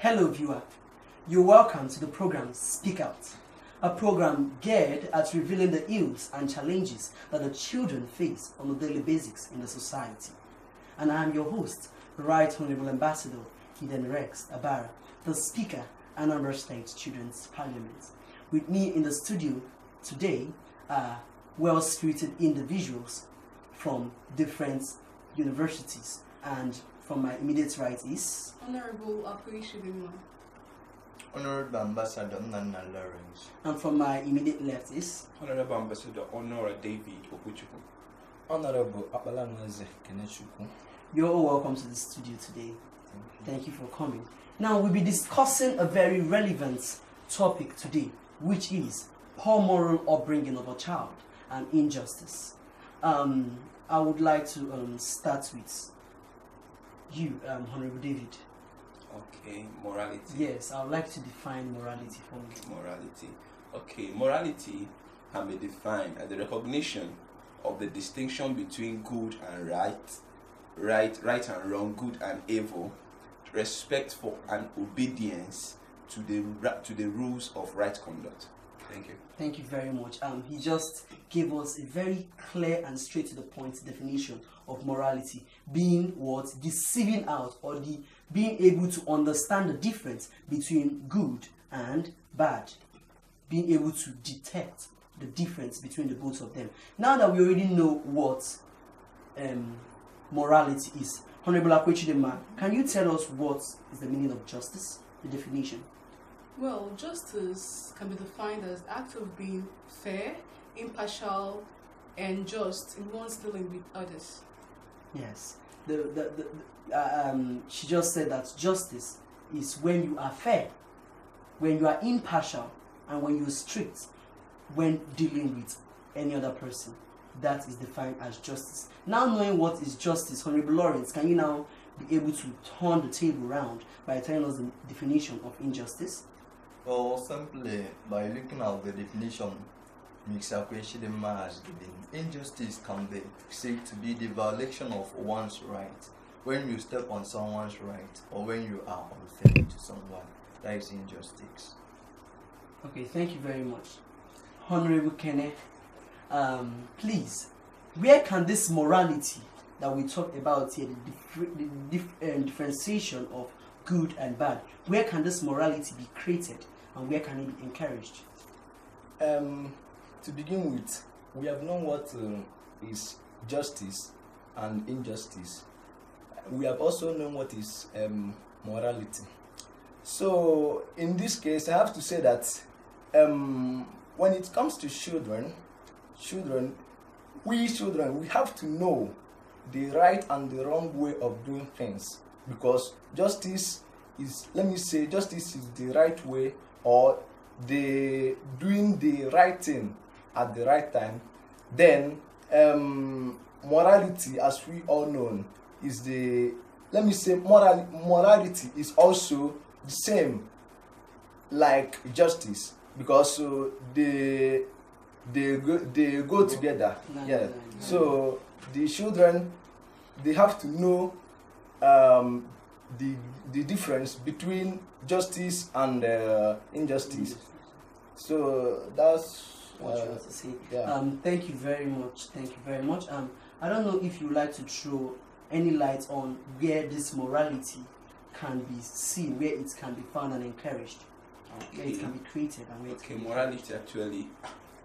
Hello viewer, you're welcome to the program Speak Out, a program geared at revealing the ills and challenges that the children face on a daily basis in the society. And I am your host, Right Honorable Ambassador Eden Rex Abara, the Speaker, Anambra State Children's Parliament. With me in the studio today are well-spirited individuals from different universities, and from my immediate right is Honorable Apuishibima. Honorable Ambassador Nana Lawrence. And from my immediate left is Honorable Ambassador Honora David Okuchukwu. Honorable Abalanweze Kenechukwu. you're all welcome to the studio today. Thank you for coming. Now we'll be discussing a very relevant topic today, which is poor moral upbringing of a child and injustice. I would like to start with you, Honorable David. Okay, morality. Yes, I would like to define morality for me. Morality. Okay, morality can be defined as the recognition of the distinction between good and right and wrong, good and evil, respect for and obedience to the rules of right conduct. Thank you. Thank you very much. He just gave us a very clear and straight to the point definition of morality, being what? Deceiving out, or being able to understand the difference between good and bad, being able to detect the difference between the both of them. Now that we already know what morality is, Honorable Akwechidema, can you tell us what is the meaning of justice, the definition? Well, justice can be defined as the act of being fair, impartial, and just in one's dealing with others. Yes. She just said that justice is when you are fair, when you are impartial, and when you're strict when dealing with any other person. That is defined as justice. Now knowing what is justice, Honorable Lawrence, can you now be able to turn the table around by telling us the definition of injustice? Well, simply by looking at the definition Mr. Kweshidema has given, injustice can be said to be the violation of one's right. When you step on someone's right, or when you are unfair to someone, that is injustice. Okay, thank you very much. Honorable Kenneth, please, where can this morality that we talk about here, the differentiation of good and bad, where can this morality be created and where can it be encouraged? To begin with, we have known what is justice and injustice. We have also known what is morality. So, in this case, I have to say that when it comes to children, we have to know the right and the wrong way of doing things, because justice is the right way, or the doing the right thing at the right time. Then morality, as we all know, is morality is also the same like justice, because they go together. So the children, they have to know the difference between justice and injustice. So that's what you have to say. Yeah. Thank you very much. I don't know if you would like to throw any light on where this morality can be seen, where it can be found and encouraged, where it can be created and where it can be morality actually,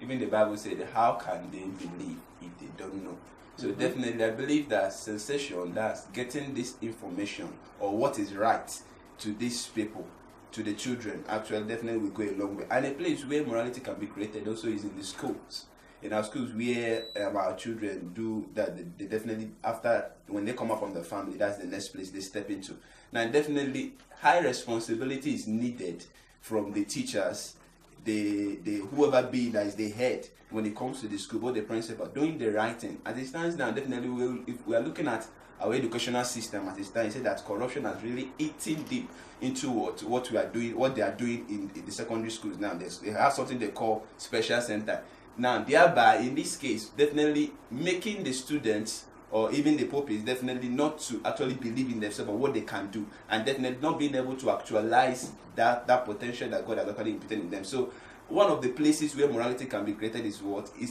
even the Bible said, how can they believe if they don't know? So definitely I believe that sensation, that's getting this information or what is right to these people, to the children, actually definitely will go a long way. And a place where morality can be created also is in the schools. In our schools where our children do that, they definitely, after, when they come up from the family, that's the next place they step into. Now definitely high responsibility is needed from the teachers, the whoever be that is the head when it comes to the school, both the principal, doing the right thing. As it stands now, definitely if we are looking at our educational system as it stands, say that corruption has really eaten deep into what we are doing, what they are doing in the secondary schools now. They have something they call special center. Now, thereby, in this case, definitely making the students or even the pupils, definitely not to actually believe in themselves and what they can do, and definitely not being able to actualize that potential that God has actually imputed in them. So one of the places where morality can be created is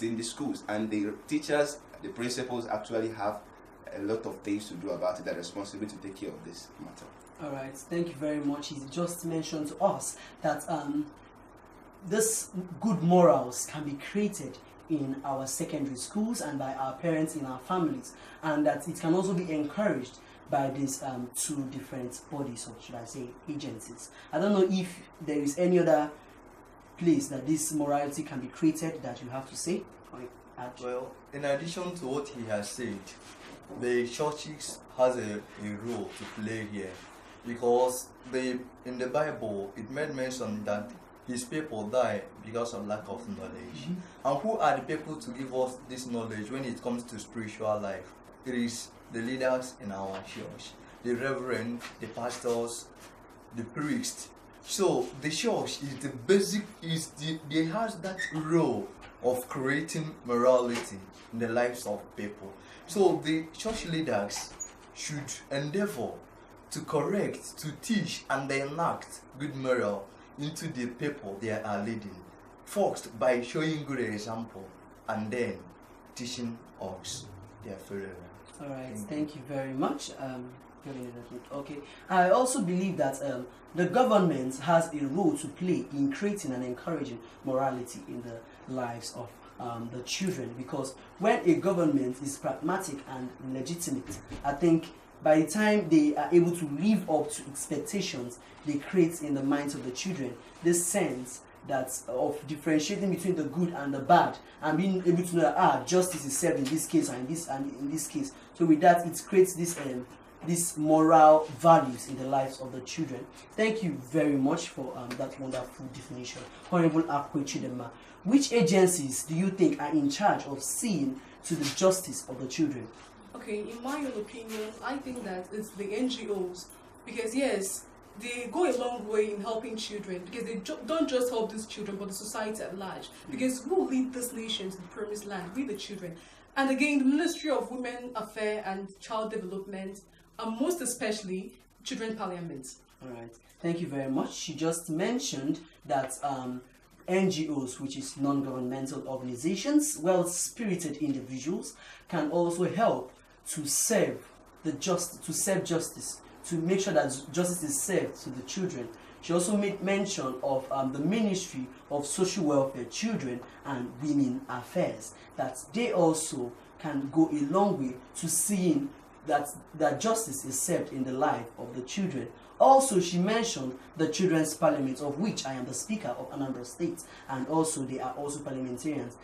in the schools, and the teachers, the principals actually have a lot of things to do about it. They're responsible to take care of this matter. All right, thank you very much. He just mentioned to us that this good morals can be created in our secondary schools and by our parents in our families, and that it can also be encouraged by these two different bodies, or should I say agencies. I don't know if there is any other place that this morality can be created that you have to say or add. Well, in addition to what he has said, the churches has a role to play here, because in the Bible it made mention that his people die because of lack of knowledge. And who are the people to give us this knowledge when it comes to spiritual life? It is the leaders in our church, the reverend, the pastors, the priest. So the church is the basic, they has that role of creating morality in the lives of people. So the church leaders should endeavor to correct, to teach, and enact good moral into the people they are leading. First, by showing good example, and then teaching us their fellow. All right, thank you very much. Okay, I also believe that the government has a role to play in creating and encouraging morality in the lives of the children, because when a government is pragmatic and legitimate, I think by the time they are able to live up to expectations, they create in the minds of the children this sense that of differentiating between the good and the bad, and being able to know that justice is served in this case and in this case. So with that, it creates this moral values in the lives of the children. Thank you very much for that wonderful definition, Honorable Akwe Chidema. Which agencies do you think are in charge of seeing to the justice of the children? Okay, in my own opinion, I think that it's the NGOs, because yes, they go a long way in helping children, because they don't just help these children but the society at large, because who lead this nation to the promised land? We the children. And again, the Ministry of Women Affairs and Child Development, and most especially Children Parliament. All right, thank you very much. She just mentioned that NGOs, which is non-governmental organizations, well-spirited individuals, can also help to serve justice, to make sure that justice is served to the children. She also made mention of the Ministry of Social Welfare, Children and Women Affairs, that they also can go a long way to seeing that justice is served in the life of the children. Also, she mentioned the Children's Parliament, of which I am the Speaker of Anambra State, and also they are also parliamentarians.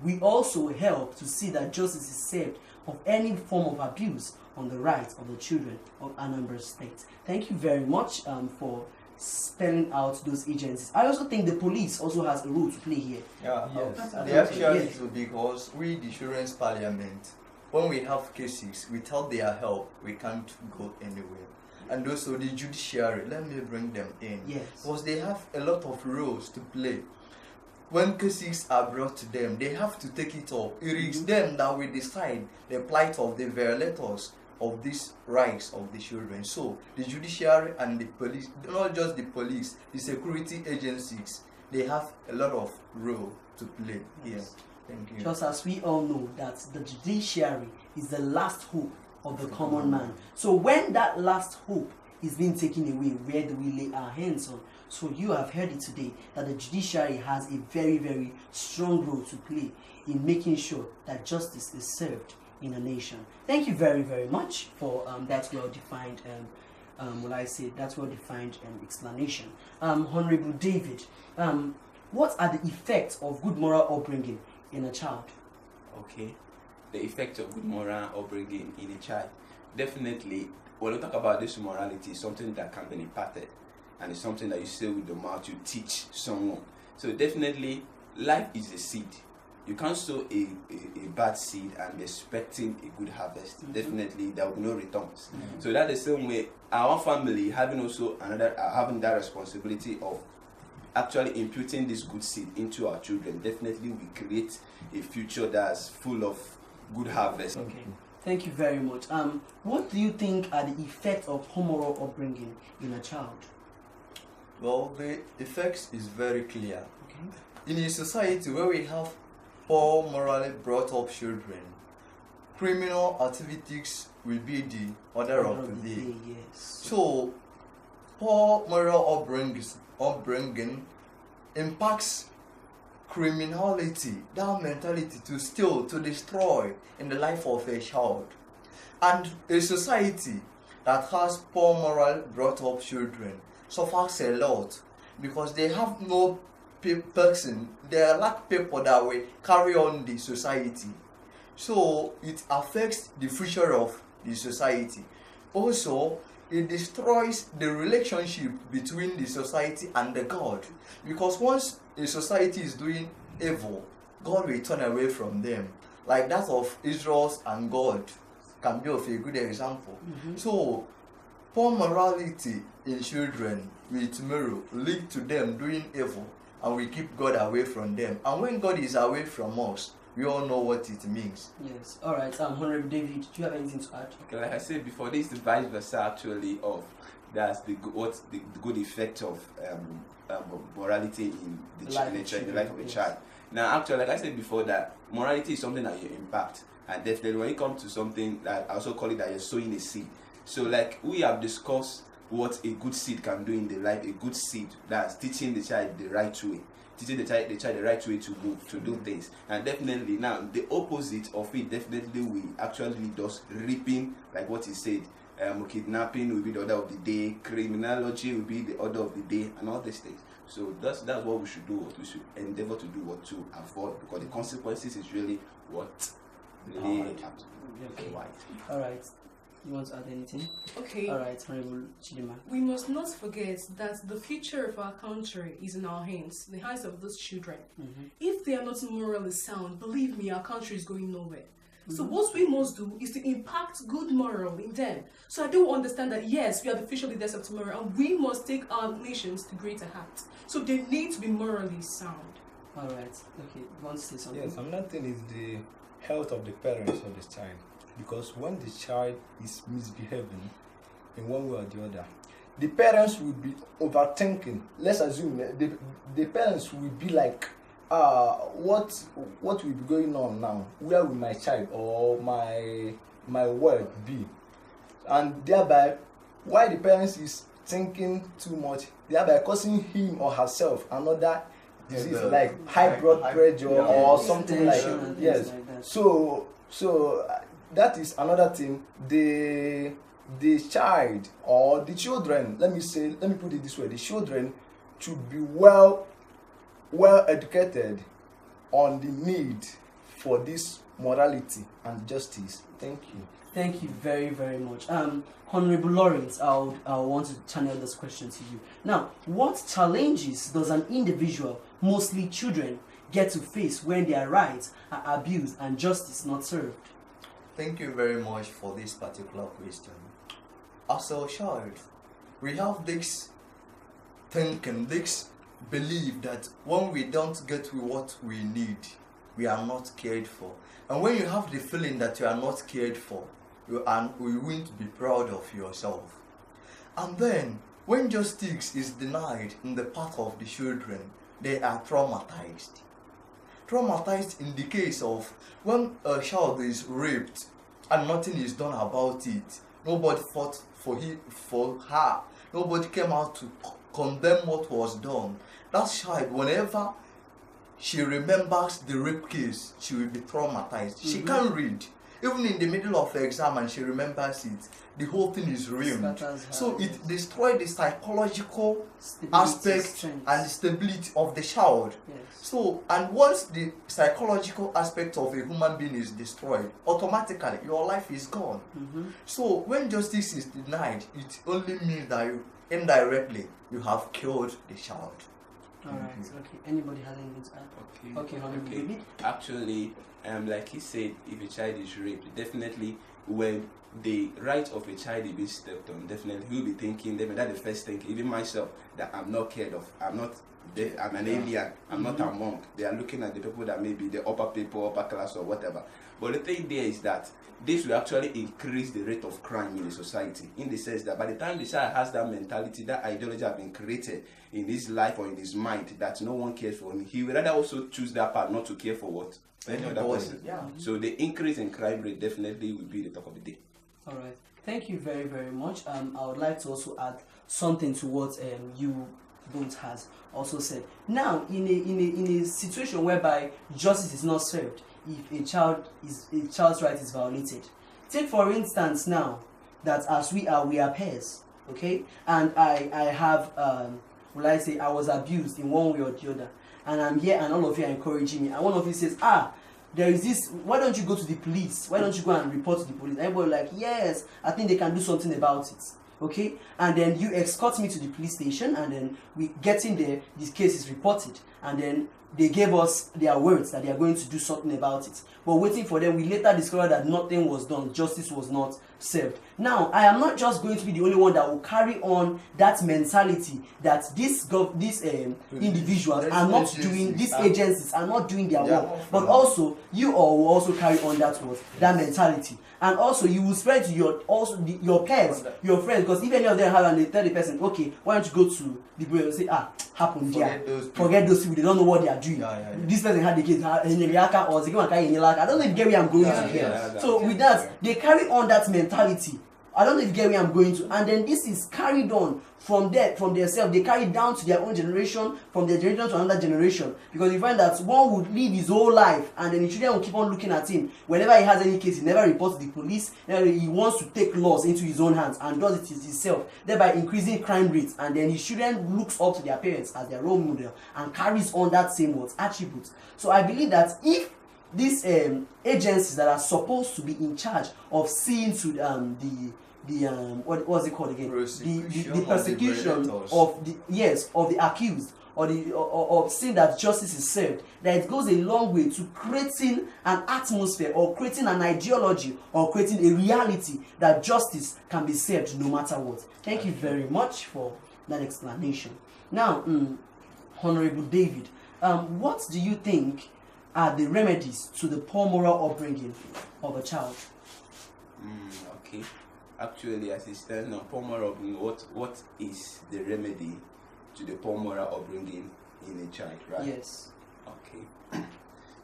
We also help to see that justice is served of any form of abuse on the rights of the children of Anambra State. Thank you very much for spelling out those agencies. I also think the police also has a role to play here. Yeah, yes. they actually do, because we, the Children's Parliament, when we have cases, without their help, we can't go anywhere. And also the judiciary, let me bring them in. Yes. Because they have a lot of roles to play. When cases are brought to them, they have to take it up. It is them that will decide the plight of the violators of these rights of the children. So the judiciary and the police, not just the police, the security agencies, they have a lot of role to play here. Yes. Thank you. Just as we all know that the judiciary is the last hope of the common man. So when that last hope is being taken away, where do we lay our hands on? So you have heard it today that the judiciary has a very, very strong role to play in making sure that justice is served in a nation. Thank you very, very much for that well-defined, explanation. Honorable David, what are the effects of good moral upbringing in a child? Okay, the effect of good moral upbringing in a child. Definitely, when we talk about this morality, it's something that can be imparted, and it's something that you say with the mouth, you teach someone. So definitely, life is a seed. You can't sow a bad seed and be expecting a good harvest. Definitely, there will be no returns. So that's the same way our family having that responsibility of actually imputing this good seed into our children. Definitely, we create a future that's full of good harvest. Okay. Thank you very much. What do you think are the effects of moral upbringing in a child? Well, the effects is very clear. Okay. In a society where we have poor morally brought up children, criminal activities will be the order of the day. Yes. So, poor moral upbringing impacts criminality, that mentality to steal, to destroy in the life of a child. And a society that has poor moral brought up children suffers a lot because they have no person, they lack people that will carry on the society. So it affects the future of the society. Also, it destroys the relationship between the society and the God, because once a society is doing evil, God will turn away from them, like that of Israel's and God can be of a good example. So poor morality in children will tomorrow lead to them doing evil, and we keep God away from them. And when God is away from us, we all know what it means. Yes. All right. Honorable David, do you have anything to add? Okay, like I said before, this is the vice versa actually of that's the good effect of morality in the life of a child. Now, actually, like I said before, that morality is something that you impact, and definitely when it comes to something that I also call it that you're sowing a seed. So, like we have discussed what a good seed can do in the life, a good seed that's teaching the child the right way. Teaching the child the right way to move, to do things. And definitely now the opposite of it definitely we actually does reaping, like what he said. Kidnapping will be the order of the day, criminology will be the order of the day, and all these things. So that's what we should do, what we should endeavor to do, what to avoid, because the consequences is really what really Okay. white. All right. You want to add anything? Okay. All right, Honorable Chidima. We must not forget that the future of our country is in our hands, the hands of those children. If they are not morally sound, believe me, our country is going nowhere. So what we must do is to impact good moral in them. So I do understand that yes, we are the future leaders of tomorrow, and we must take our nations to greater heights. So they need to be morally sound. All right. Okay. You want to say something? Yes, another thing is the health of the parents of the child. Because when the child is misbehaving in one way or the other, the parents will be overthinking. Let's assume that the parents will be like, what will be going on now? Where will my child or my word be? And thereby, why the parents is thinking too much, thereby causing him or herself another disease like high blood pressure or something like that. Yes. Like that. So that is another thing. The child or the children, let me put it this way, the children should be well educated on the need for this morality and justice. Thank you. Thank you very, very much. Honorable Lawrence, I want to channel this question to you. Now, what challenges does an individual, mostly children, get to face when their rights are abused and justice not served? Thank you very much for this particular question. As a child, we have this thinking, this belief that when we don't get what we need, we are not cared for. And when you have the feeling that you are not cared for, you won't be proud of yourself. And then, when justice is denied in the path of the children, they are traumatized. Traumatized in the case of when a child is raped and nothing is done about it. Nobody fought for her. Nobody came out to condemn what was done. That child, whenever she remembers the rape case, she will be traumatized. She can't read. Even in the middle of the exam and she remembers it, the whole thing is ruined. So it destroys the psychological aspect and the stability of the child. Yes. So, and once the psychological aspect of a human being is destroyed, automatically your life is gone. So when justice is denied, it only means that indirectly you have killed the child. All right. Okay. Anybody has anything to add? Okay. Okay. Actually, like he said, if a child is raped, definitely when the right of a child is being stepped on, definitely he'll be thinking, that's the first thing, even myself, that I'm not cared of, I'm an alien, I'm not a monk. They are looking at the people that may be the upper people, upper class or whatever. But the thing there is that this will actually increase the rate of crime in the society, in the sense that by the time the child has that mentality, that ideology has been created in his life or in his mind that no one cares for him, he will rather also choose that part not to care for what? Any other person. Yeah. So the increase in crime rate definitely will be the talk of the day. All right. Thank you very, very much. I would like to also add something to what you both has also said. Now, in a situation whereby justice is not served, if a child's right is violated, take for instance now that as we are peers, okay, and I have will I say I was abused in one way or the other, and I'm here and all of you are encouraging me, and one of you says, there is this, why don't you go to the police? Why don't you go and report to the police? Everybody like, yes, I think they can do something about it. Okay, and then you escort me to the police station, and then we get in there, this case is reported, and then they gave us their words that they are going to do something about it. But waiting for them, we later discovered that nothing was done, justice was not served. Now, I am not just going to be the only one that will carry on that mentality that these individuals are not doing, these agencies are not doing their work, but also you all will also carry on that mentality. And also you will spread to your peers, your friends, because if any of them have and they tell the person, okay, why don't you go to the police and say, happened there. Forget those people, they don't know what they are doing. This person had the case, I don't know if you get where I'm going to here. So with that, they carry on that mentality. I don't know if you get where I'm going to. And then this is carried on from themselves. They carry it down to their own generation, from their generation to another generation. Because you find that one would live his whole life and then the children will keep on looking at him. Whenever he has any case, he never reports to the police. He wants to take laws into his own hands and does it himself, thereby increasing crime rates. And then his children looks up to their parents as their role model and carries on that same attributes. So I believe that if these agencies that are supposed to be in charge of seeing to what's it called again? The persecution of the accused, or seeing that justice is served, that it goes a long way to creating an atmosphere or creating an ideology or creating a reality that justice can be served no matter what. Thank you very much for that explanation. Now, Honorable David, what do you think are the remedies to the poor moral upbringing of a child? Okay. Actually, as it stands now, poor moral upbringing, what is the remedy to the poor moral upbringing in a child, right? Yes. Okay.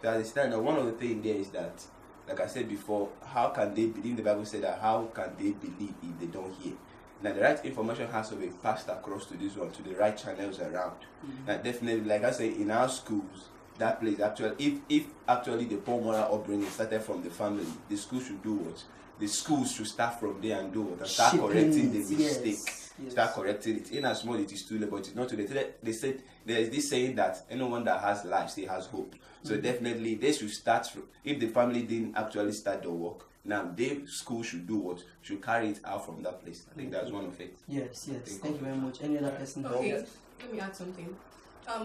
So as it stands now, one of the things there is that, like I said before, how can they believe? The Bible said that how can they believe if they don't hear? Now the right information has to be passed across to this one, to the right channels around. Now definitely, like I say, in our schools, that place actually, if actually the poor moral upbringing started from the family, the school should do what? The schools should start from there and do what? And start correcting the mistake. Yes. Start correcting it. In as small it is too late, but it's not too late. They said there is this saying that anyone that has life still has hope. So definitely they should start. If the family didn't actually start the work, now the school should do what? Should carry it out from that place. I think that's one of it. Yes. Thank you very much. Any other person? Okay, let me add something.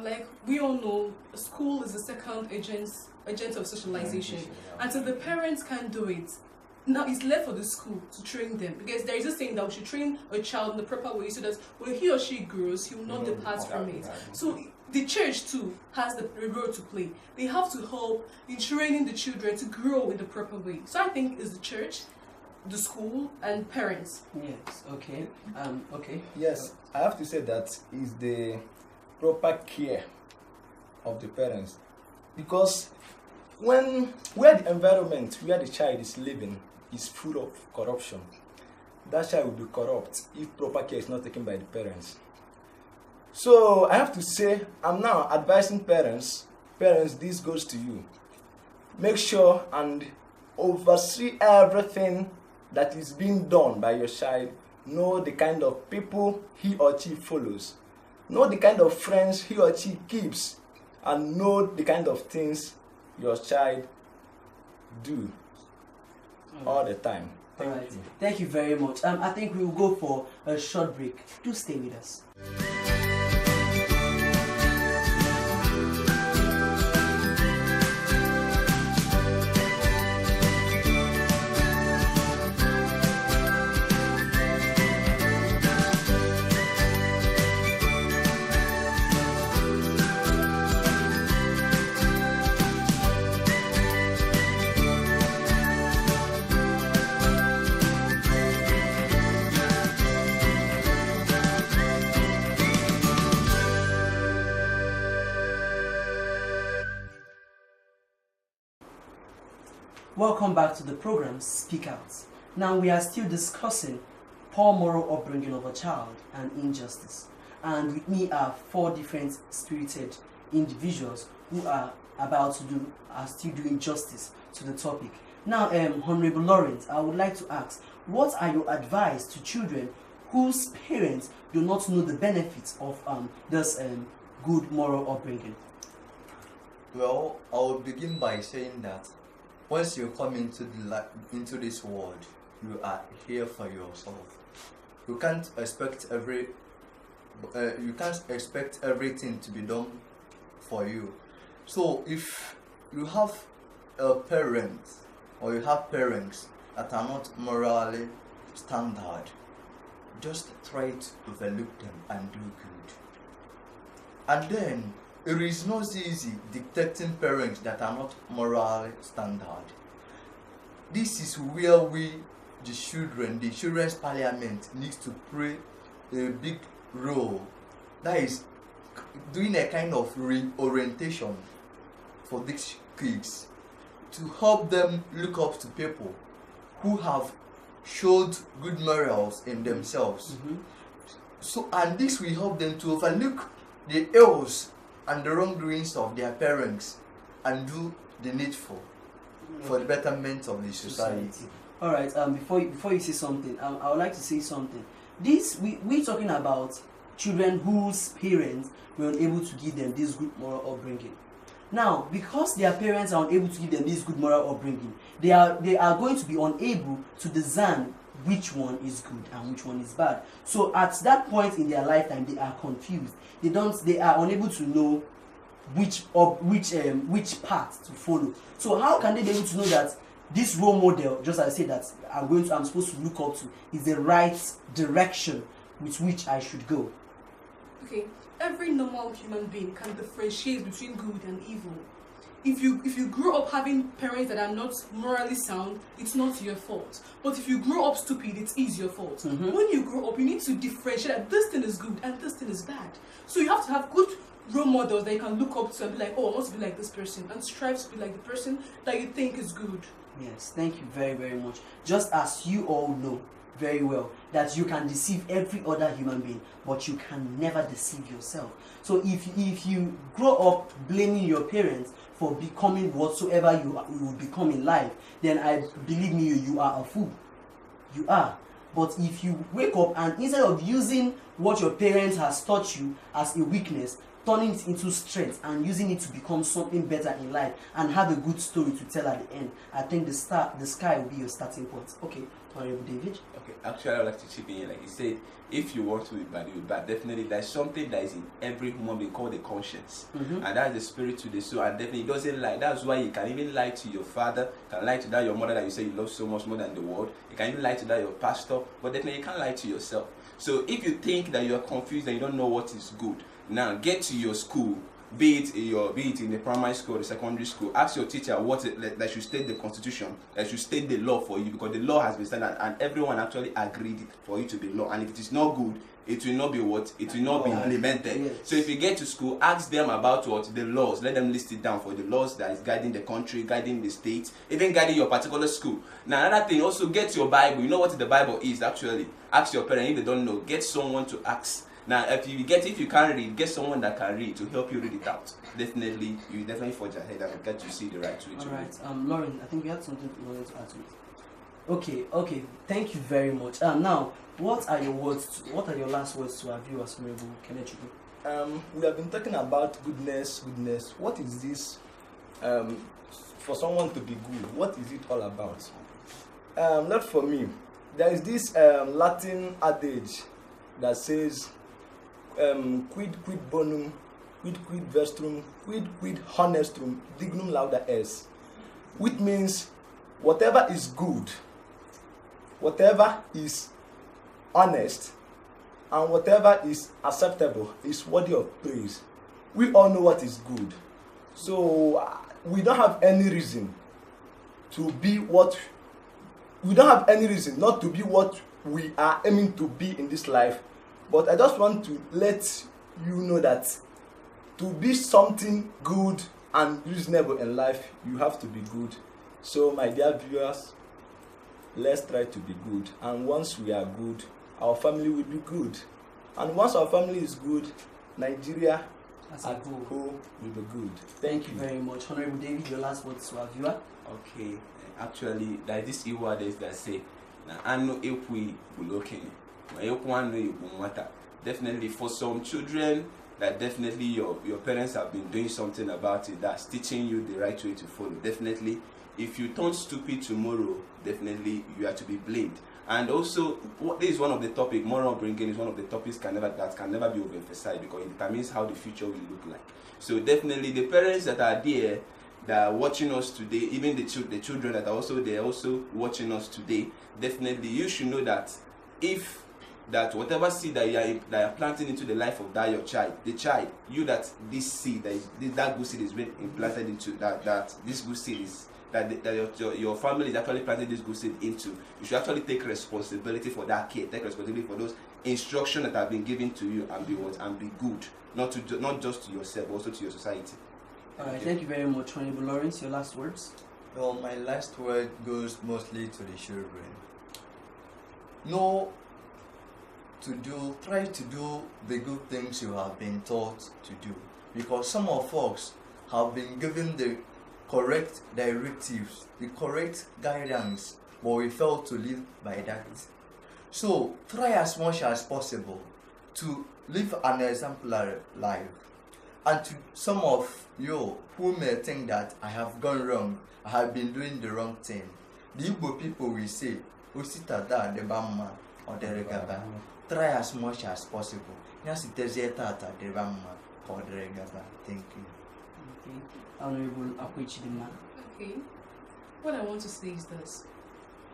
Like we all know, school is the second agent of socialization, and so the parents can't do it. Now it's left for the school to train them, because there is a saying that we should train a child in the proper way so that when he or she grows, he will not depart from it. So the church too has the role to play. They have to help in training the children to grow in the proper way. So I think it's the church, the school, and parents. Yes. Okay. Okay. Yes, I have to say that is the proper care of the parents, because where the environment where the child is living is full of corruption, that child will be corrupt if proper care is not taken by the parents. So I have to say, I'm now advising parents, this goes to you. Make sure and oversee everything that is being done by your child. Know the kind of people he or she follows. Know the kind of friends he or she keeps, and know the kind of things your child do all the time. Thank you. Thank you very much. I think we will go for a short break. Do stay with us. Welcome back to the program Speak Out. Now we are still discussing poor moral upbringing of a child and injustice. And with me are 4 different spirited individuals who are still doing justice to the topic. Now, Honorable Lawrence, I would like to ask, what are your advice to children whose parents do not know the benefits of this good moral upbringing? Well, I will begin by saying that once you come into this world, you are here for yourself. You can't expect everything to be done for you. So if you have a parent or you have parents that are not morally standard, just try to overlook them and do good. And then it is not easy dictating parents that are not morally standard. This is where the children's parliament needs to play a big role. That is doing a kind of reorientation for these kids to help them look up to people who have showed good morals in themselves. So, and this will help them to overlook the ills and the wrongdoings of their parents and do the needful for the betterment of the society. All right. Before you say something, I would like to say something. We're talking about children whose parents were unable to give them this good moral upbringing. Now, because their parents are unable to give them this good moral upbringing, they are going to be unable to discern which one is good and which one is bad. So at that point in their lifetime, they are confused. They are unable to know which path to follow. So how can they be able to know that this role model, just as I said, that I'm supposed to look up to, is the right direction with which I should go? Okay, every normal human being can differentiate between good and evil. If you grew up having parents that are not morally sound, it's not your fault. But if you grew up stupid, it is your fault. When you grow up, you need to differentiate that this thing is good and this thing is bad. So you have to have good role models that you can look up to and be like, oh, I want to be like this person, and strive to be like the person that you think is good. Yes, thank you very, very much. Just as you all know very well that you can deceive every other human being, but you can never deceive yourself. So if you grow up blaming your parents for becoming whatsoever you will become in life, then believe me, you are a fool. You are. But if you wake up and instead of using what your parents has taught you as a weakness, turning it into strength and using it to become something better in life and have a good story to tell at the end, I think the sky will be your starting point. Okay, Honorable David. Okay, actually I would like to chip in. Like you said, if you want to be bad, you'll be bad. Definitely, there's something that is in every human being called the conscience, and that's the spirit to the soul. And definitely, it doesn't lie. That's why you can even lie to your father, can lie to that your mother that you say you love so much more than the world. You can even lie to that your pastor, but definitely you can't lie to yourself. So if you think that you are confused and you don't know what is good, now get to your school, be it in the primary school or the secondary school. Ask your teacher that should state the constitution, that should state the law for you, because the law has been said and everyone actually agreed for it to be law. And if it is not good, it will not be it will not be implemented. Yes. So if you get to school, ask them about the laws. Let them list it down for the laws that is guiding the country, guiding the state, even guiding your particular school. Now another thing, also get your Bible. You know what the Bible is actually. Ask your parents if they don't know. Get someone to ask. Now, if you can't read, get someone that can read to help you read it out. Definitely, you definitely forge ahead and get to see the right way to read. All right, Lauren, I think you had something you wanted to add to it. Okay, thank you very much. Now, what are your last words to our viewers, Honorable Kenneth? We have been talking about goodness. What is this? For someone to be good, what is it all about? Not for me. There is this Latin adage that says, quid bonum, quid vestrum, quid honestum, dignum lauda est, which means whatever is good, whatever is honest, and whatever is acceptable is worthy of praise. We all know what is good, so we don't have any reason to be what we don't have any reason not to be what we are aiming to be in this life. But I just want to let you know that to be something good and reasonable in life, you have to be good. So my dear viewers, let's try to be good, and once we are good, our family will be good, and once our family is good, Nigeria As a whole. whole will be good. Thank you very much. Honorable David, your last words to our viewer. Okay, actually, there is this word that say, "I know if we will okay, if one know you will matter." Definitely, for some children, that definitely your parents have been doing something about it. That's teaching you the right way to follow. Definitely, if you turn stupid tomorrow, definitely you are to be blamed. And also, this is one of the topics. Moral upbringing is one of the topics that can never be overemphasized, because it determines how the future will look like. So definitely, the parents that are there, that are watching us today, even the children that are also there, also watching us today, definitely you should know that that whatever seed that you are planting into the life of that your child, this seed that good seed is being implanted into, that this good seed is that your family is actually planting this good seed into, you should actually take responsibility for that care, take responsibility for those instructions that have been given to you, and be good, not just to yourself, but also to your society. Alright, thank you very much, Honorable Lawrence. Your last words. Well, my last word goes mostly to the children. Try to do the good things you have been taught to do, because some of us have been given the correct directives, the correct guidance, but we fail to live by that. So try as much as possible to live an exemplary life. And to some of you who may think that I have gone wrong, I have been doing the wrong thing, the Igbo people will say, "Usita da de bama or de regaba." Try as much as possible. Thank you. Okay. Honorable Akwechidima. Okay. What I want to say is this: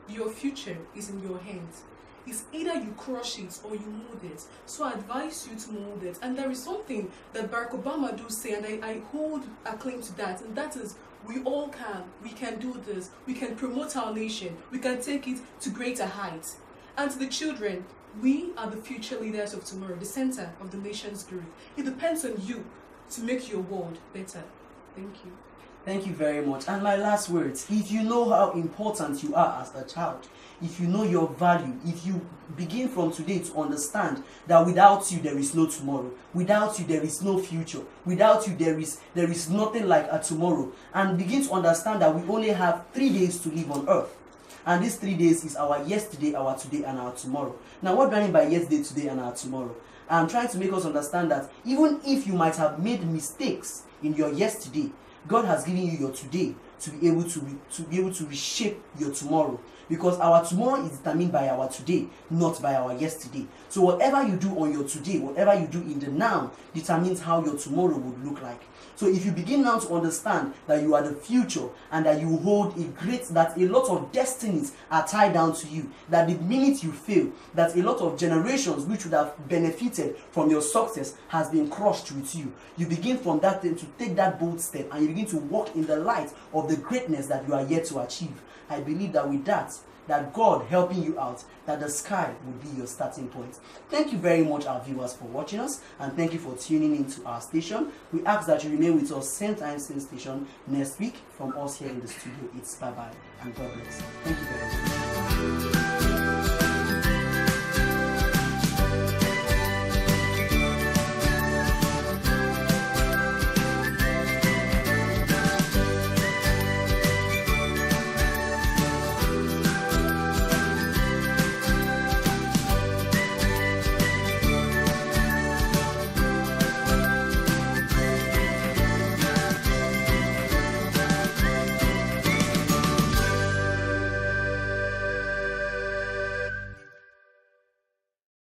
your future is in your hands. It's either you crush it or you mold it. So I advise you to mold it. And there is something that Barack Obama do say, and I hold a claim to that, and that is, we all can. We can do this. We can promote our nation. We can take it to greater heights. And to the children, we are the future leaders of tomorrow, the center of the nation's growth. It depends on you to make your world better. Thank you. Thank you very much. And my last words: if you know how important you are as a child, if you know your value, if you begin from today to understand that without you there is no tomorrow, without you there is no future, without you there is nothing like a tomorrow, and begin to understand that we only have 3 days to live on earth. And these 3 days is our yesterday, our today, and our tomorrow. Now, what do I mean by yesterday, today, and our tomorrow? I'm trying to make us understand that even if you might have made mistakes in your yesterday, God has given you your today to be able to reshape your tomorrow, because our tomorrow is determined by our today, not by our yesterday. So whatever you do on your today, whatever you do in the now, determines how your tomorrow would look like. So if you begin now to understand that you are the future, and that you hold that a lot of destinies are tied down to you, that the minute you fail, that a lot of generations which would have benefited from your success has been crushed with you, you begin from that thing to take that bold step, and you begin to walk in the light of the greatness that you are yet to achieve. I believe that with that God helping you out, that the sky will be your starting point. Thank you very much, our viewers, for watching us, and thank you for tuning into our station. We ask that you remain with us same time, same station next week. From us here in the studio, it's bye-bye and God bless. Thank you very much.